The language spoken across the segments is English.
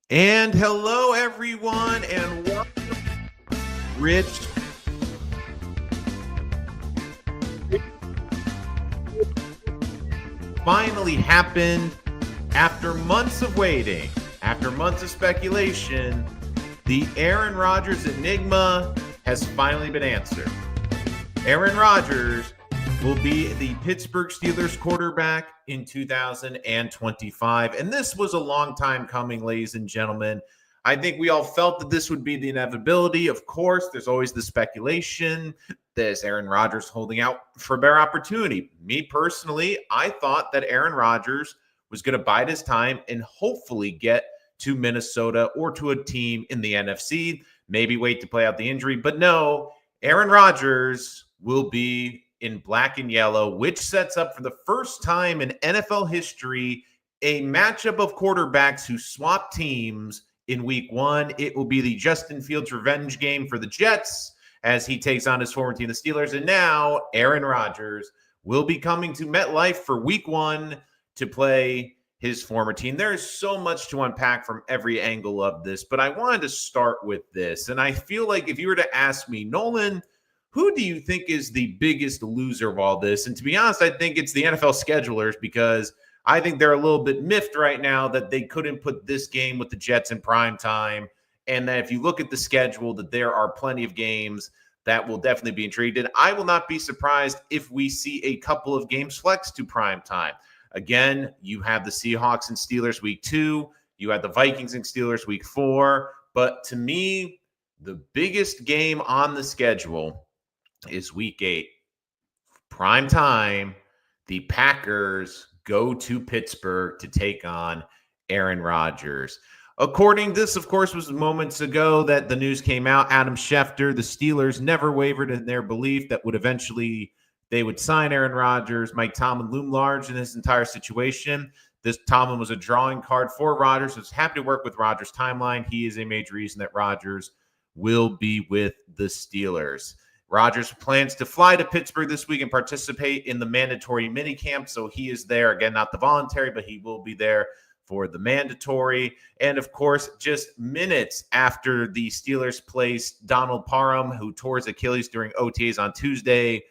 And hello, everyone, and welcome. Rich finally happened after months of waiting, after months of speculation. The Aaron Rodgers enigma has finally been answered. Aaron Rodgers will be the Pittsburgh Steelers quarterback in 2025. And this was a long time coming, ladies and gentlemen. I think we all felt that this would be the inevitability. Of course, there's always the speculation. There's Aaron Rodgers holding out for a better opportunity. Me personally, I thought that Aaron Rodgers was going to bide his time and hopefully get to Minnesota or to a team in the NFC, maybe wait to play out the injury. But no, Aaron Rodgers will be in black and yellow, which sets up for the first time in NFL history a matchup of quarterbacks who swap teams in week one. It will be the Justin Fields revenge game for the Jets as he takes on his former team, the Steelers. And now Aaron Rodgers will be coming to MetLife for week one to play his former team. There is so much to unpack from every angle of this, but I wanted to start with this. And I feel like if you were to ask me, Nolan, who do you think is the biggest loser of all this? And to be honest, I think it's the NFL schedulers, because I think they're a little bit miffed right now that they couldn't put this game with the Jets in prime time. And that if you look at the schedule, that there are plenty of games that will definitely be intrigued. And I will not be surprised if we see a couple of games flex to prime time. Again, you have the Seahawks and Steelers week 2. You have the Vikings and Steelers week 4. But to me, the biggest game on the schedule is week 8. Prime time, the Packers go to Pittsburgh to take on Aaron Rodgers. According, this, of course, was moments ago that the news came out. Adam Schefter, the Steelers never wavered in their belief that they would sign Aaron Rodgers. Mike Tomlin loomed large in this entire situation. This Tomlin was a drawing card for Rodgers. Was happy to work with Rodgers' timeline. He is a major reason that Rodgers will be with the Steelers. Rodgers plans to fly to Pittsburgh this week and participate in the mandatory minicamp. So he is there. Again, not the voluntary, but he will be there for the mandatory. And of course, just minutes after the Steelers placed Donald Parham, who tore his Achilles during OTAs on Tuesday,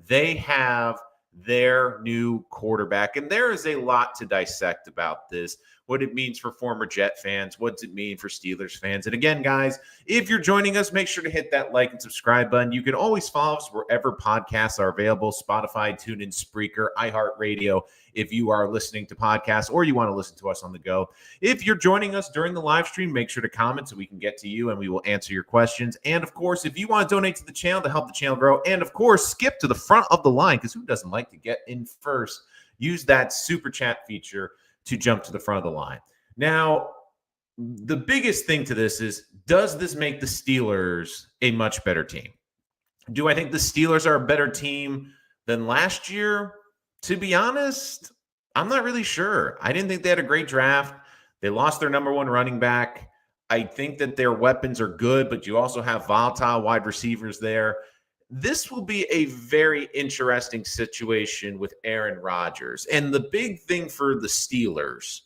they have their new quarterback. And there is a lot to dissect about this. What it means for former Jet fans. What does it mean for Steelers fans? And again, guys, if you're joining us, make sure to hit that like and subscribe button. You can always follow us wherever podcasts are available: Spotify, TuneIn, Spreaker, iHeartRadio, if you are listening to podcasts or you want to listen to us on the go. If you're joining us during the live stream, make sure to comment so we can get to you and we will answer your questions. And of course, if you want to donate to the channel to help the channel grow, and of course, skip to the front of the line, because who doesn't like to get in first? Use that super chat feature to jump to the front of the line. Now, the biggest thing to this is, does this make the Steelers a much better team? Do I think the Steelers are a better team than last year? To be honest, I'm not really sure. I didn't think they had a great draft. They lost their number one running back. I think that their weapons are good, but you also have volatile wide receivers there. This will be a very interesting situation with Aaron Rodgers. And the big thing for the Steelers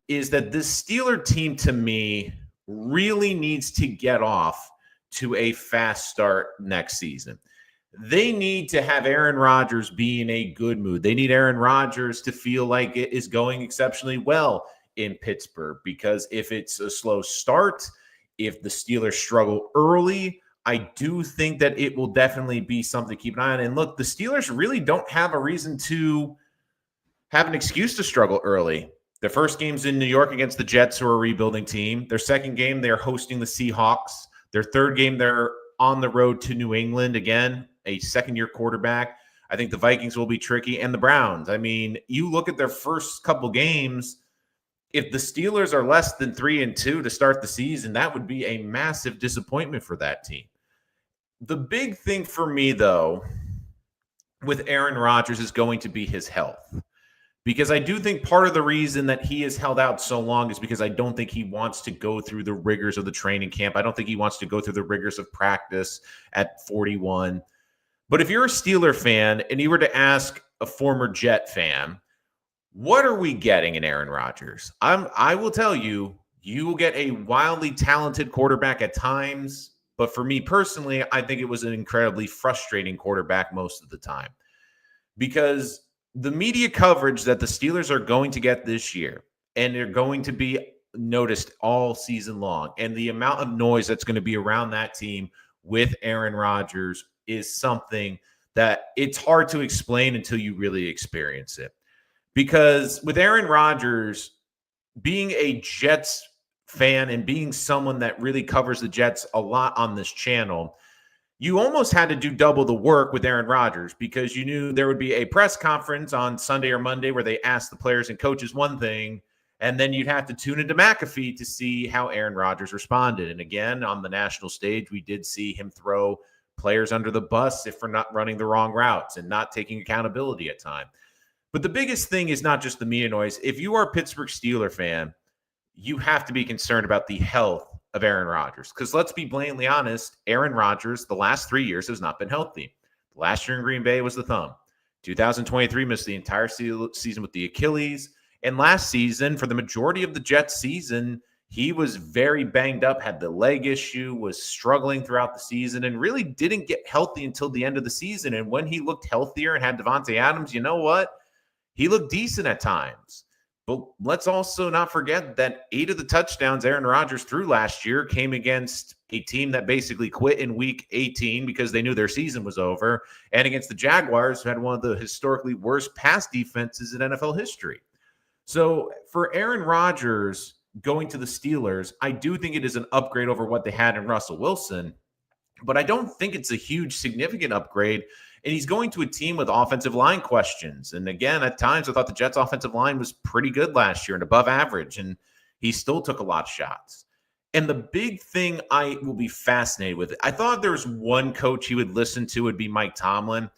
is that this Steeler team, to me, really needs to get off to a fast start next season. They need to have Aaron Rodgers be in a good mood. They need Aaron Rodgers to feel like it is going exceptionally well in Pittsburgh, because if it's a slow start, if the Steelers struggle early, I do think that it will definitely be something to keep an eye on. And look, the Steelers really don't have a reason to have an excuse to struggle early. Their first game's in New York against the Jets, who are a rebuilding team. Their second game, they're hosting the Seahawks. Their third game, they're on the road to New England. Again, a second-year quarterback. I think the Vikings will be tricky, and the Browns. I mean, you look at their first couple games, if the Steelers are less than 3-2 to start the season, that would be a massive disappointment for that team. The big thing for me, though, with Aaron Rodgers is going to be his health. Because I do think part of the reason that he has held out so long is because I don't think he wants to go through the rigors of the training camp. I don't think he wants to go through the rigors of practice at 41. But if you're a Steeler fan and you were to ask a former Jet fan, what are we getting in Aaron Rodgers? I will tell you, You will get a wildly talented quarterback at times, but for me personally, I think it was an incredibly frustrating quarterback most of the time because the media coverage that the Steelers are going to get this year, and they're going to be noticed all season long, and the amount of noise that's going to be around that team with Aaron Rodgers is something that it's hard to explain until you really experience it. Because with Aaron Rodgers, being a Jets fan and being someone that really covers the Jets a lot on this channel, you almost had to do double the work with Aaron Rodgers because you knew there would be a press conference on Sunday or Monday where they asked the players and coaches one thing, and then you'd have to tune into McAfee to see how Aaron Rodgers responded. And again, on the national stage, we did see him throw players under the bus if for not running the wrong routes and not taking accountability at time. But the biggest thing is not just the media noise. If you are a Pittsburgh Steelers fan, you have to be concerned about the health of Aaron Rodgers. Because let's be blatantly honest, Aaron Rodgers, the last 3 years, has not been healthy. Last year in Green Bay was the thumb. 2023 missed the entire season with the Achilles. And last season, for the majority of the Jets season, he was very banged up, had the leg issue, was struggling throughout the season, and really didn't get healthy until the end of the season. And when he looked healthier and had Devontae Adams, you know what? He looked decent at times. But let's also not forget that 8 of the touchdowns Aaron Rodgers threw last year came against a team that basically quit in week 18 because they knew their season was over, and against the Jaguars, who had one of the historically worst pass defenses in NFL history. So for Aaron Rodgers going to the Steelers, I do think it is an upgrade over what they had in Russell Wilson, but I don't think it's a huge, significant upgrade. And he's going to a team with offensive line questions. And again, at times, I thought the Jets' offensive line was pretty good last year and above average, and he still took a lot of shots. And the big thing I will be fascinated with, I thought if there was one coach he would listen to, would be Mike Tomlin.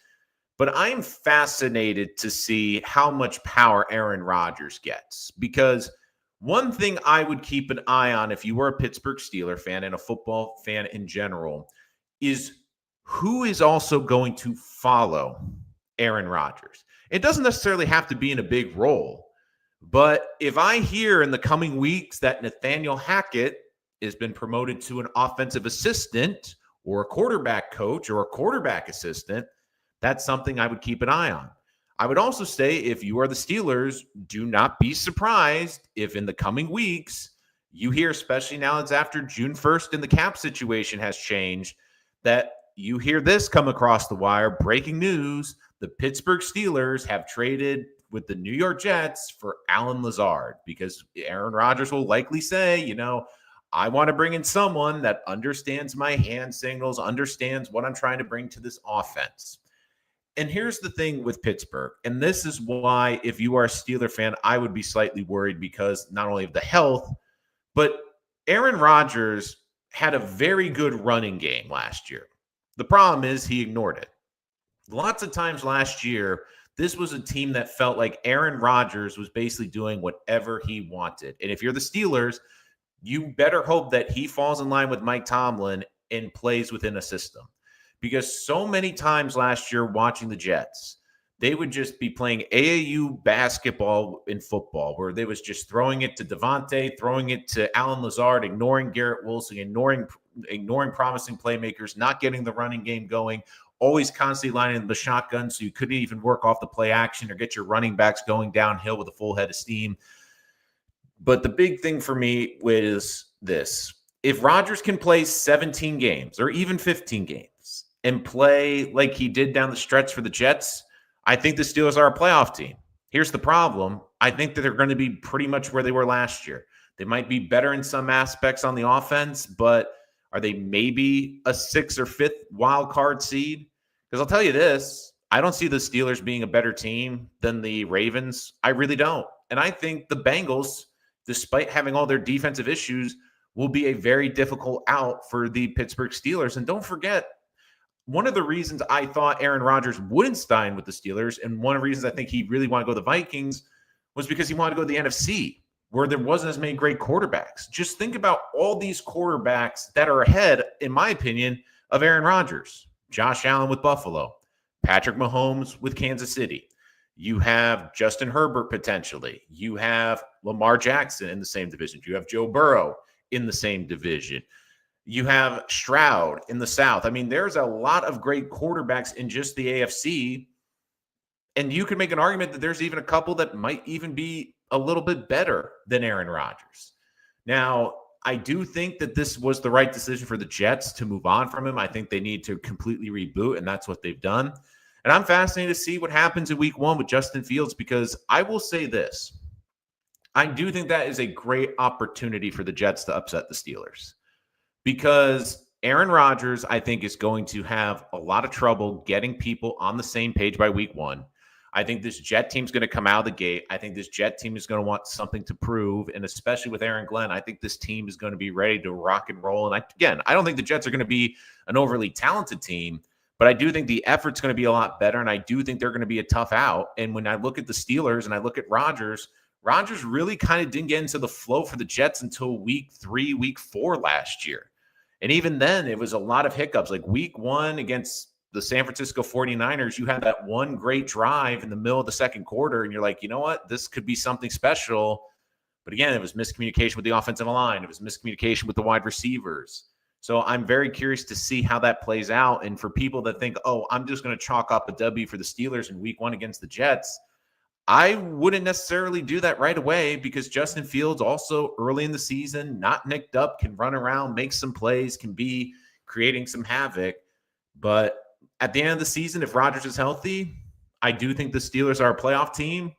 But I'm fascinated to see how much power Aaron Rodgers gets. Because one thing I would keep an eye on if you were a Pittsburgh Steelers fan and a football fan in general is who is also going to follow Aaron Rodgers. It doesn't necessarily have to be in a big role, but if I hear in the coming weeks that Nathaniel Hackett has been promoted to an offensive assistant or a quarterback coach or a quarterback assistant, that's something I would keep an eye on. I would also say if you are the Steelers, do not be surprised if in the coming weeks you hear, especially now it's after June 1st and the cap situation has changed, that you hear this come across the wire, breaking news, the Pittsburgh Steelers have traded with the New York Jets for Allen Lazard, because Aaron Rodgers will likely say, I want to bring in someone that understands my hand signals, understands what I'm trying to bring to this offense. And here's the thing with Pittsburgh, and this is why if you are a Steelers fan, I would be slightly worried because not only of the health, but Aaron Rodgers had a very good running game last year. The problem is he ignored it. Lots of times last year, this was a team that felt like Aaron Rodgers was basically doing whatever he wanted. And if you're the Steelers, you better hope that he falls in line with Mike Tomlin and plays within a system. Because so many times last year watching the Jets, they would just be playing AAU basketball in football, where they was just throwing it to Devontae, throwing it to Allen Lazard, ignoring Garrett Wilson, ignoring promising playmakers, not getting the running game going, always constantly lining the shotgun so you couldn't even work off the play action or get your running backs going downhill with a full head of steam. But the big thing for me was this. If Rodgers can play 17 games or even 15 games and play like he did down the stretch for the Jets, I think the Steelers are a playoff team. Here's the problem. I think that they're going to be pretty much where they were last year. They might be better in some aspects on the offense, but are they maybe a 6th or 5th wild card seed? Because I'll tell you this, I don't see the Steelers being a better team than the Ravens. I really don't. And I think the Bengals, despite having all their defensive issues, will be a very difficult out for the Pittsburgh Steelers. And don't forget, one of the reasons I thought Aaron Rodgers wouldn't sign with the Steelers, and one of the reasons I think he really wanted to go to the Vikings, was because he wanted to go to the NFC, where there wasn't as many great quarterbacks. Just think about all these quarterbacks that are ahead, in my opinion, of Aaron Rodgers. Josh Allen with Buffalo, Patrick Mahomes with Kansas City, You have Justin Herbert potentially. You have Lamar Jackson in the same division. You have Joe Burrow in the same division. You have Stroud in the South. I mean, there's a lot of great quarterbacks in just the AFC. And you can make an argument that there's even a couple that might even be a little bit better than Aaron Rodgers. Now, I do think that this was the right decision for the Jets to move on from him. I think they need to completely reboot, and that's what they've done. And I'm fascinated to see what happens in week 1 with Justin Fields, because I will say this. I do think that is a great opportunity for the Jets to upset the Steelers, because Aaron Rodgers, I think, is going to have a lot of trouble getting people on the same page by week 1. I think this Jet team's going to come out of the gate. I think this Jet team is going to want something to prove, and especially with Aaron Glenn, I think this team is going to be ready to rock and roll. And I don't think the Jets are going to be an overly talented team, but I do think the effort's going to be a lot better, and I do think they're going to be a tough out. And when I look at the Steelers and I look at Rodgers really kind of didn't get into the flow for the Jets until week 3, week 4 last year. And even then, it was a lot of hiccups. Like week 1 against the San Francisco 49ers, you had that one great drive in the middle of the second quarter, and you're like, you know what? This could be something special. But again, it was miscommunication with the offensive line. It was miscommunication with the wide receivers. So I'm very curious to see how that plays out. And for people that think, oh, I'm just going to chalk up a W for the Steelers in week 1 against the Jets, I wouldn't necessarily do that right away, because Justin Fields also early in the season, not nicked up, can run around, make some plays, can be creating some havoc. But at the end of the season, if Rodgers is healthy, I do think the Steelers are a playoff team.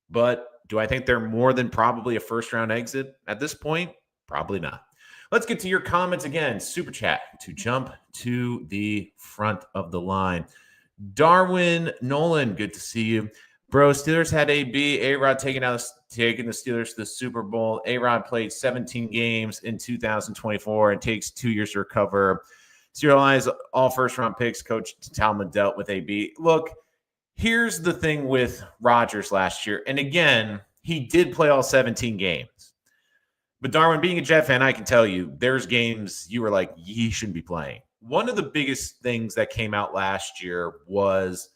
But do I think they're more than probably a first-round exit at this point? Probably not. Let's get to your comments again. Super chat to jump to the front of the line. Darwin Nolan, good to see you. Bro, Steelers had AB. A-Rod taking the Steelers to the Super Bowl. A-Rod played 17 games in 2024 and takes 2 years to recover. Serialized all first-round picks. Coach Talmadge dealt with AB. Look, here's the thing with Rodgers last year. And again, he did play all 17 games. But Darwin, being a Jet fan, I can tell you, there's games you were like, he shouldn't be playing. One of the biggest things that came out last year was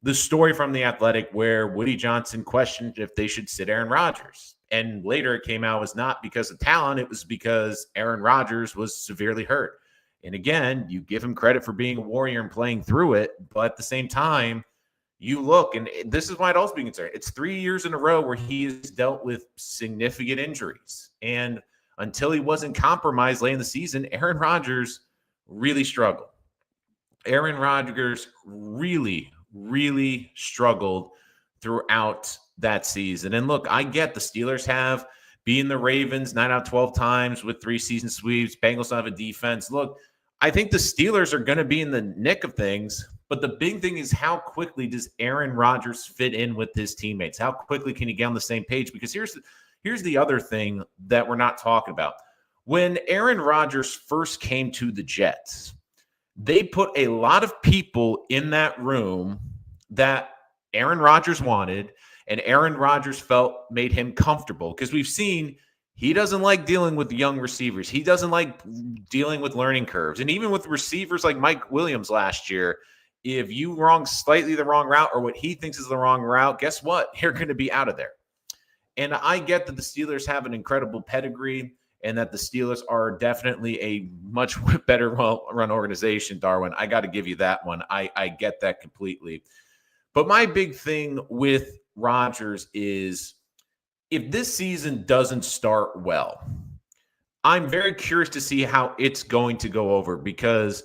the story from The Athletic where Woody Johnson questioned if they should sit Aaron Rodgers. And later it came out it was not because of talent. It was because Aaron Rodgers was severely hurt. And again, you give him credit for being a warrior and playing through it. But at the same time, you look, and this is why I'd also be concerned. It's 3 years in a row where he has dealt with significant injuries. And until he wasn't compromised late in the season, Aaron Rodgers really struggled. Aaron Rodgers really struggled throughout that season. And look, I get the Steelers have beaten the Ravens 9 out of 12 times with 3 season sweeps. Bengals don't have a defense. Look, I think the Steelers are going to be in the nick of things, but the big thing is how quickly does Aaron Rodgers fit in with his teammates? How quickly can he get on the same page? Because here's the other thing that we're not talking about. When Aaron Rodgers first came to the Jets, they put a lot of people in that room that Aaron Rodgers wanted, and Aaron Rodgers felt made him comfortable, because we've seen he doesn't like dealing with young receivers. He doesn't like dealing with learning curves. And even with receivers like Mike Williams last year, if you run slightly the wrong route or what he thinks is the wrong route, guess what? You're going to be out of there. And I get that the Steelers have an incredible pedigree and that the Steelers are definitely a much better run organization, Darwin. I got to give you that one. I get that completely. But my big thing with Rodgers is, if this season doesn't start well, I'm very curious to see how it's going to go over, because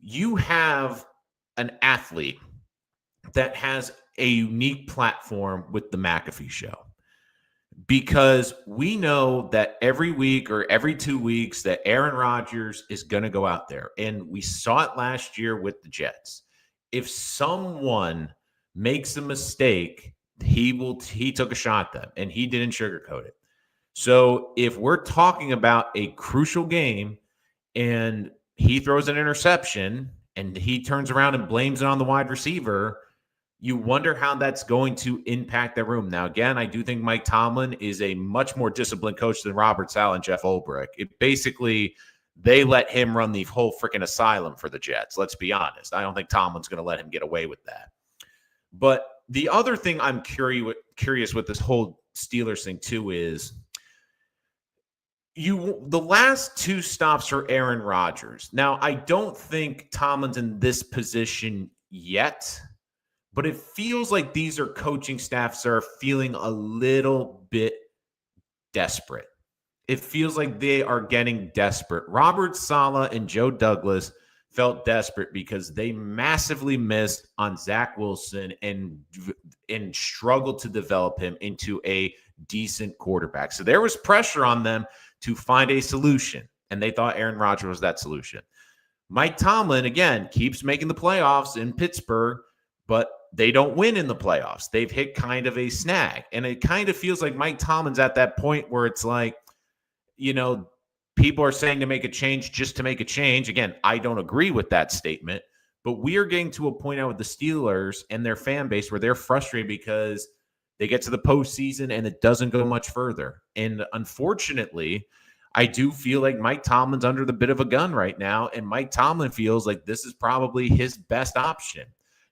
you have an athlete that has a unique platform with the McAfee show, because we know that every week or every 2 weeks that Aaron Rodgers is going to go out there. And we saw it last year with the Jets. If someone makes a mistake, he took a shot at them, and he didn't sugarcoat it. So if we're talking about a crucial game and he throws an interception and he turns around and blames it on the wide receiver, you wonder how that's going to impact their room. Now, again, I do think Mike Tomlin is a much more disciplined coach than Robert Saleh and Jeff Ulbrich. They let him run the whole freaking asylum for the Jets. Let's be honest. I don't think Tomlin's going to let him get away with that. But the other thing I'm curious with this whole Steelers thing too is the last two stops for Aaron Rodgers. Now, I don't think Tomlin's in this position yet, but it feels like these are coaching staffs that are feeling a little bit desperate. It feels like they are getting desperate. Robert Saleh and Joe Douglas felt desperate because they massively missed on Zach Wilson and struggled to develop him into a decent quarterback. So there was pressure on them to find a solution, and they thought Aaron Rodgers was that solution. Mike Tomlin, again, keeps making the playoffs in Pittsburgh, but they don't win in the playoffs. They've hit kind of a snag, and it kind of feels like Mike Tomlin's at that point where it's like, people are saying to make a change just to make a change. Again, I don't agree with that statement, but we are getting to a point now with the Steelers and their fan base where they're frustrated because they get to the postseason and it doesn't go much further. And unfortunately, I do feel like Mike Tomlin's under the bit of a gun right now, and Mike Tomlin feels like this is probably his best option.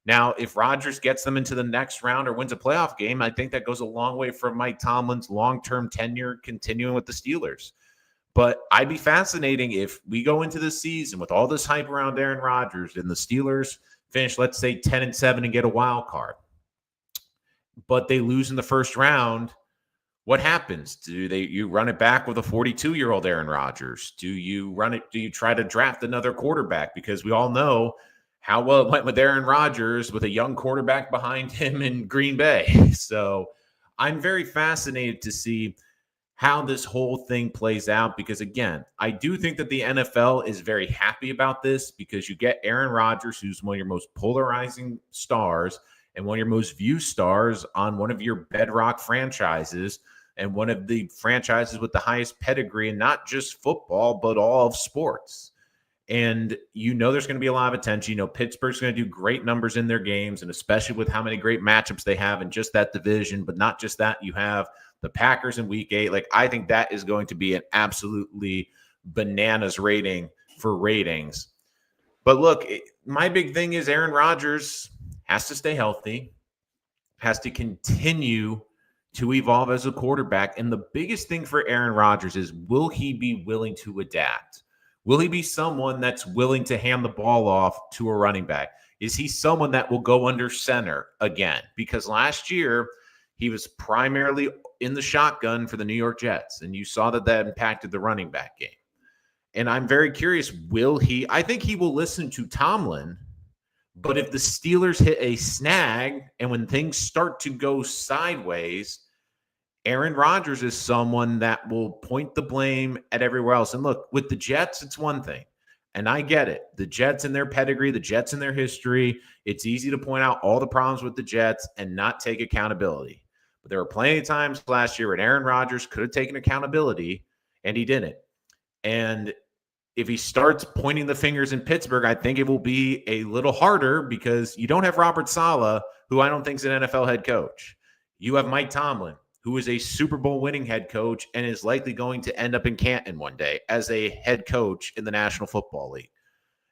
Now, if Rodgers gets them into the next round or wins a playoff game, I think that goes a long way for Mike Tomlin's long-term tenure continuing with the Steelers. But I'd be fascinating if we go into the season with all this hype around Aaron Rodgers and the Steelers finish, let's say, 10-7 and get a wild card, but they lose in the first round. What happens? Do you run it back with a 42-year-old Aaron Rodgers? Do you try to draft another quarterback? Because we all know how well it went with Aaron Rodgers with a young quarterback behind him in Green Bay. So I'm very fascinated to see how this whole thing plays out because, again, I do think that the NFL is very happy about this because you get Aaron Rodgers, who's one of your most polarizing stars and one of your most viewed stars on one of your bedrock franchises and one of the franchises with the highest pedigree in not just football, but all of sports. And there's going to be a lot of attention. Pittsburgh's going to do great numbers in their games, and especially with how many great matchups they have in just that division. But not just that, you have the Packers in Week 8. Like, I think that is going to be an absolutely bananas rating for ratings. But look, my big thing is Aaron Rodgers has to stay healthy, has to continue to evolve as a quarterback. And the biggest thing for Aaron Rodgers is, will he be willing to adapt? Will he be someone that's willing to hand the ball off to a running back? Is he someone that will go under center again? Because last year, he was primarily in the shotgun for the New York Jets, and you saw that impacted the running back game. And I'm very curious, will he? I think he will listen to Tomlin, but if the Steelers hit a snag and when things start to go sideways, Aaron Rodgers is someone that will point the blame at everywhere else. And look, with the Jets, it's one thing. And I get it. The Jets and their pedigree, the Jets and their history, it's easy to point out all the problems with the Jets and not take accountability. But there were plenty of times last year when Aaron Rodgers could have taken accountability, and he didn't. And if he starts pointing the fingers in Pittsburgh, I think it will be a little harder because you don't have Robert Saleh, who I don't think is an NFL head coach. You have Mike Tomlin, who is a Super Bowl winning head coach and is likely going to end up in Canton one day as a head coach in the National Football League.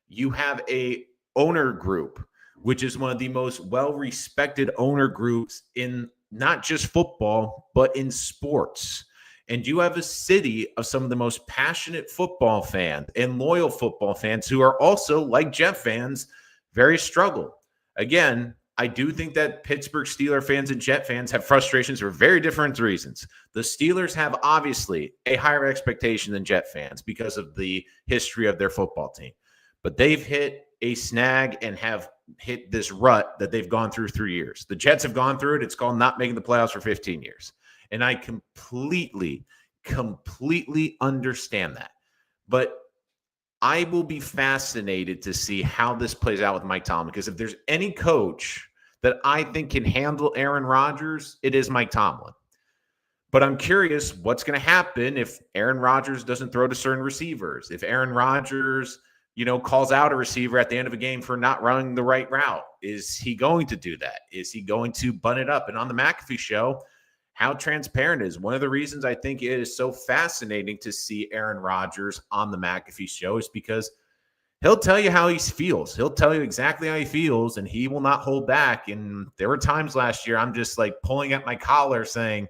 You have a owner group, which is one of the most well-respected owner groups in not just football, but in sports. And you have a city of some of the most passionate football fans and loyal football fans who are also, like Jet fans, very struggled. Again, I do think that Pittsburgh Steelers fans and Jet fans have frustrations for very different reasons. The Steelers have obviously a higher expectation than Jet fans because of the history of their football team. But they've hit a snag and have hit this rut that they've gone through 3 years. The Jets have gone through it. It's called not making the playoffs for 15 years. And I completely understand that. But I will be fascinated to see how this plays out with Mike Tomlin, because if there's any coach that I think can handle Aaron Rodgers, it is Mike Tomlin. But I'm curious what's going to happen if Aaron Rodgers doesn't throw to certain receivers, if Aaron Rodgers, calls out a receiver at the end of a game for not running the right route. Is he going to do that? Is he going to bun it up? And on the McAfee show, how transparent is one of the reasons I think it is so fascinating to see Aaron Rodgers on the McAfee show is because he'll tell you how he feels. He'll tell you exactly how he feels, and he will not hold back. And there were times last year I'm just like pulling at my collar saying,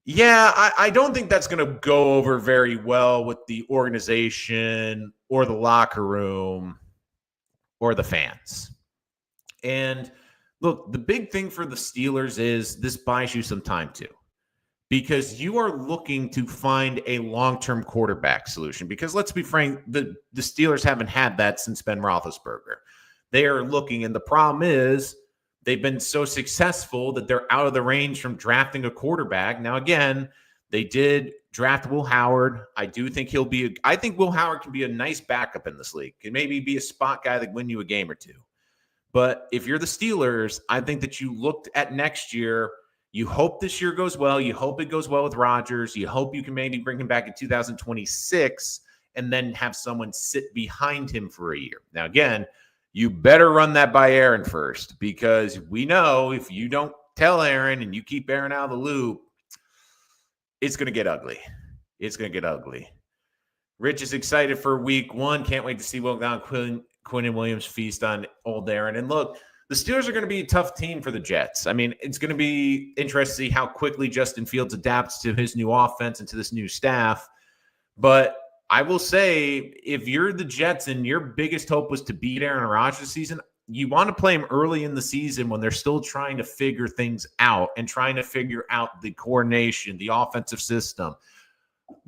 yeah, I don't think that's going to go over very well with the organization or the locker room or the fans. And look, the big thing for the Steelers is this buys you some time too, because you are looking to find a long-term quarterback solution. Because let's be frank, the Steelers haven't had that since Ben Roethlisberger. They are looking, and the problem is they've been so successful that they're out of the range from drafting a quarterback. Now, again, they did draft Will Howard. I think Will Howard can be a nice backup in this league. Can maybe be a spot guy that can win you a game or two. But if you're the Steelers, I think that you looked at next year. You hope this year goes well. You hope it goes well with Rodgers. You hope you can maybe bring him back in 2026 and then have someone sit behind him for a year. Now, again, you better run that by Aaron first, because we know if you don't tell Aaron and you keep Aaron out of the loop, it's going to get ugly. It's going to get ugly. Rich is excited for week 1. Can't wait to see Will Quinn and Williams feast on old Aaron. And look, the Steelers are going to be a tough team for the Jets. I mean, it's going to be interesting to see how quickly Justin Fields adapts to his new offense and to this new staff. But I will say, if you're the Jets and your biggest hope was to beat Aaron Rodgers this season, you want to play him early in the season when they're still trying to figure things out and trying to figure out the coordination, the offensive system.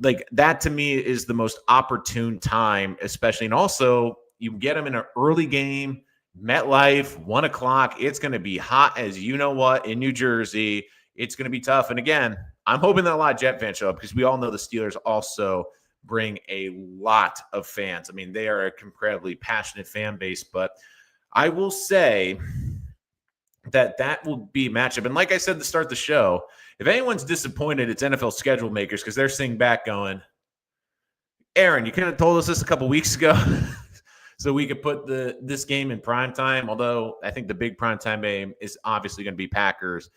Like, that to me is the most opportune time, especially. And also, you get them in an early game, MetLife, 1 o'clock. It's going to be hot as you know what in New Jersey. It's going to be tough. And again, I'm hoping that a lot of Jet fans show up, because we all know the Steelers also bring a lot of fans. I mean, they are an incredibly passionate fan base. But I will say that will be a matchup. And like I said at the start of the show, if anyone's disappointed, it's NFL schedule makers, because they're sitting back going, Aaron, you could have told us this a couple weeks ago. So we could put this game in primetime, although I think the big primetime game is obviously going to be Packers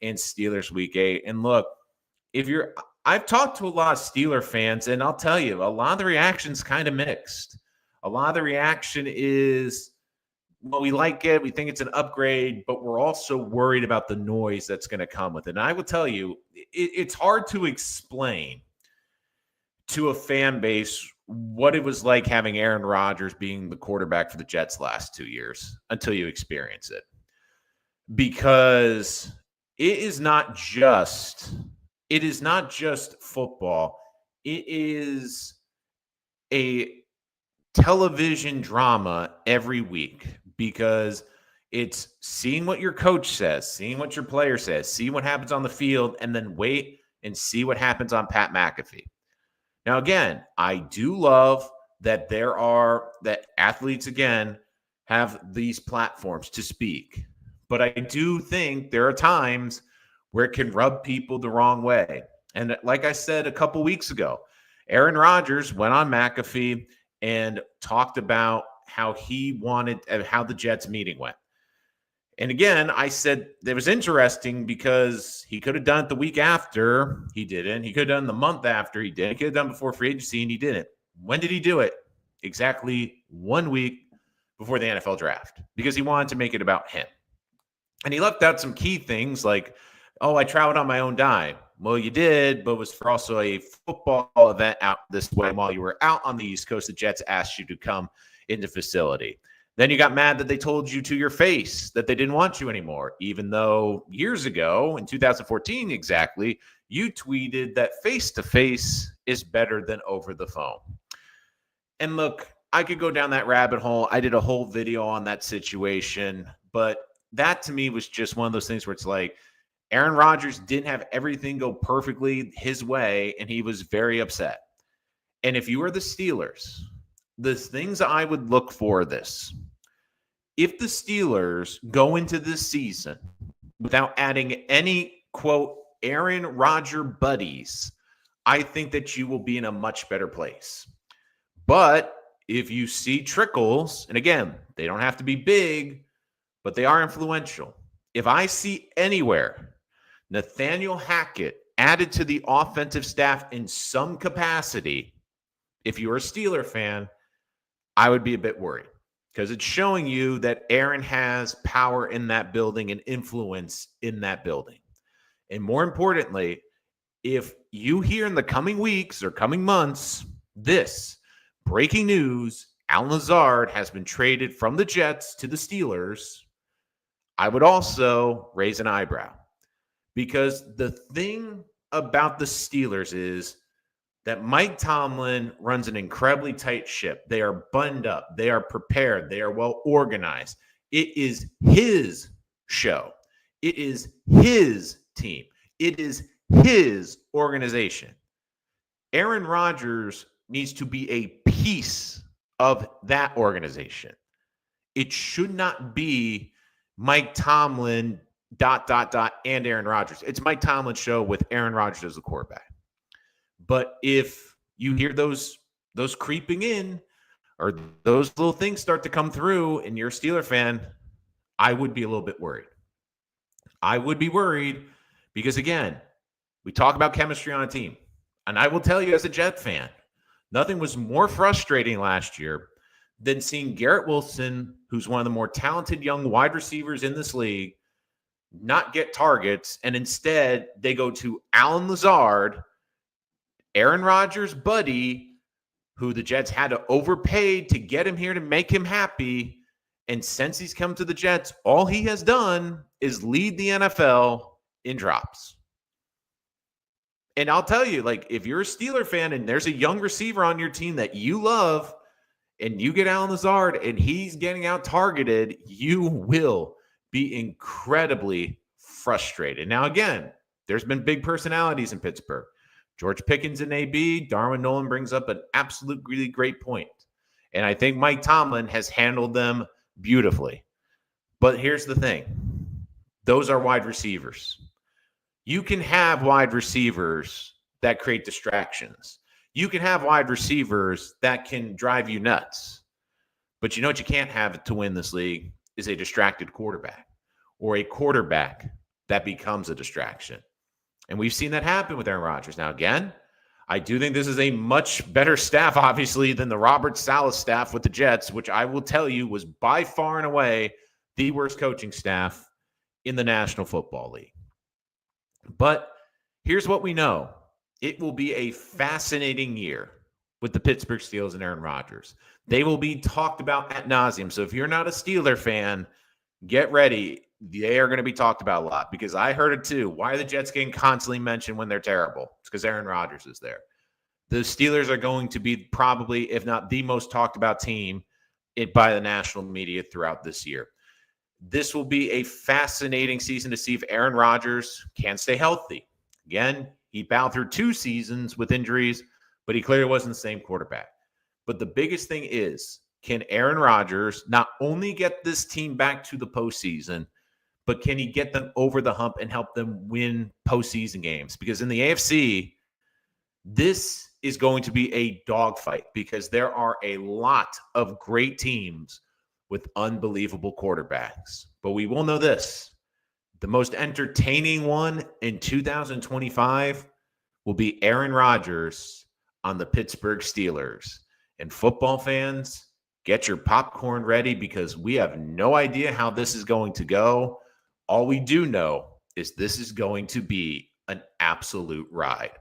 and Steelers week 8. And look, I've talked to a lot of Steeler fans, and I'll tell you, a lot of the reaction's kind of mixed. A lot of the reaction is, well, we like it, we think it's an upgrade, but we're also worried about the noise that's going to come with it. And I will tell you, it's hard to explain to a fan base what it was like having Aaron Rodgers being the quarterback for the Jets last 2 years until you experience it. Because it is not just football. It is a television drama every week, because it's seeing what your coach says, seeing what your player says, see what happens on the field, and then wait and see what happens on Pat McAfee. Now, again, I do love that that athletes, again, have these platforms to speak. But I do think there are times where it can rub people the wrong way. And like I said a couple weeks ago, Aaron Rodgers went on McAfee and talked about how how the Jets meeting went. And again, I said it was interesting because he could have done it the week after. He didn't. He could have done the month after. He didn't. He could have done before free agency, and he didn't. When did he do it? Exactly 1 week before the NFL draft, because he wanted to make it about him. And he left out some key things like, oh, I traveled on my own dime. Well, you did, but it was for also a football event out this way. While you were out on the East Coast, the Jets asked you to come into facility. Then you got mad that they told you to your face that they didn't want you anymore, even though years ago, in 2014 exactly, you tweeted that face-to-face is better than over the phone. And look, I could go down that rabbit hole. I did a whole video on that situation, but that to me was just one of those things where it's like, Aaron Rodgers didn't have everything go perfectly his way, and he was very upset. And if you are the Steelers, the things I would look for this. If the Steelers go into this season without adding any, quote, Aaron Rodgers buddies, I think that you will be in a much better place. But if you see trickles, and again, they don't have to be big, but they are influential. If I see anywhere Nathaniel Hackett added to the offensive staff in some capacity, if you're a Steeler fan, I would be a bit worried because it's showing you that Aaron has power in that building and influence in that building. And more importantly, if you hear in the coming weeks or coming months, this breaking news, Allen Lazard has been traded from the Jets to the Steelers, I would also raise an eyebrow. Because the thing about the Steelers is that Mike Tomlin runs an incredibly tight ship. They are buttoned up. They are prepared. They are well organized. It is his show. It is his team. It is his organization. Aaron Rodgers needs to be a piece of that organization. It should not be Mike Tomlin, ... and Aaron Rodgers. It's Mike Tomlin's show with Aaron Rodgers as the quarterback. But if you hear those creeping in or those little things start to come through and you're a Steeler fan, I would be a little bit worried. I would be worried because, again, we talk about chemistry on a team. And I will tell you as a Jet fan, nothing was more frustrating last year than seeing Garrett Wilson, who's one of the more talented young wide receivers in this league, not get targets, and instead they go to Allen Lazard, Aaron Rodgers' buddy, who the Jets had to overpay to get him here to make him happy. And since he's come to the Jets, all he has done is lead the NFL in drops. And I'll tell you, like, if you're a Steeler fan and there's a young receiver on your team that you love and you get Allen Lazard and he's getting out targeted, you will be incredibly frustrated. Now, again, there's been big personalities in Pittsburgh. George Pickens and AB, Darwin Nolan brings up an absolute really great point. And I think Mike Tomlin has handled them beautifully. But here's the thing. Those are wide receivers. You can have wide receivers that create distractions. You can have wide receivers that can drive you nuts. But you know what you can't have to win this league is a distracted quarterback or a quarterback that becomes a distraction. And we've seen that happen with Aaron Rodgers. Now, again, I do think this is a much better staff, obviously, than the Robert Saleh staff with the Jets, which I will tell you was by far and away the worst coaching staff in the National Football League. But here's what we know. It will be a fascinating year with the Pittsburgh Steelers and Aaron Rodgers. They will be talked about ad nauseum. So if you're not a Steeler fan, get ready. They are going to be talked about a lot because I heard it too. Why are the Jets getting constantly mentioned when they're terrible? It's because Aaron Rodgers is there. The Steelers are going to be probably, if not the most talked about team by the national media throughout this year. This will be a fascinating season to see if Aaron Rodgers can stay healthy. Again, he battled through 2 seasons with injuries, but he clearly wasn't the same quarterback. But the biggest thing is, can Aaron Rodgers not only get this team back to the postseason, but can he get them over the hump and help them win postseason games? Because in the AFC, this is going to be a dogfight because there are a lot of great teams with unbelievable quarterbacks. But we will know this. The most entertaining one in 2025 will be Aaron Rodgers on the Pittsburgh Steelers. And football fans, get your popcorn ready because we have no idea how this is going to go. All we do know is this is going to be an absolute ride.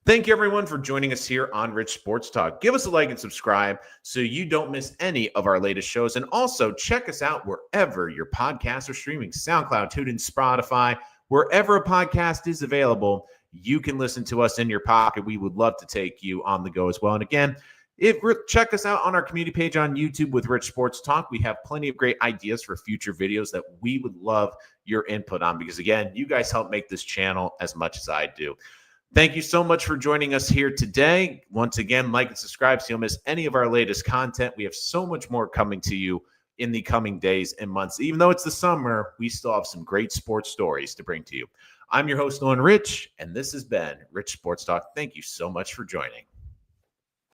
Thank you, everyone, for joining us here on Rich Sports Talk. Give us a like and subscribe so you don't miss any of our latest shows. And also check us out wherever your podcasts are streaming, SoundCloud, TuneIn, Spotify, wherever a podcast is available. You can listen to us in your pocket. We would love to take you on the go as well. And again, check us out on our community page on YouTube with Rich Sports Talk. We have plenty of great ideas for future videos that we would love your input on because, again, you guys help make this channel as much as I do. Thank you so much for joining us here today. Once again, like and subscribe so you don't miss any of our latest content. We have so much more coming to you in the coming days and months. Even though it's the summer, we still have some great sports stories to bring to you. I'm your host, Nolan Rich, and this has been Rich Sports Talk. Thank you so much for joining.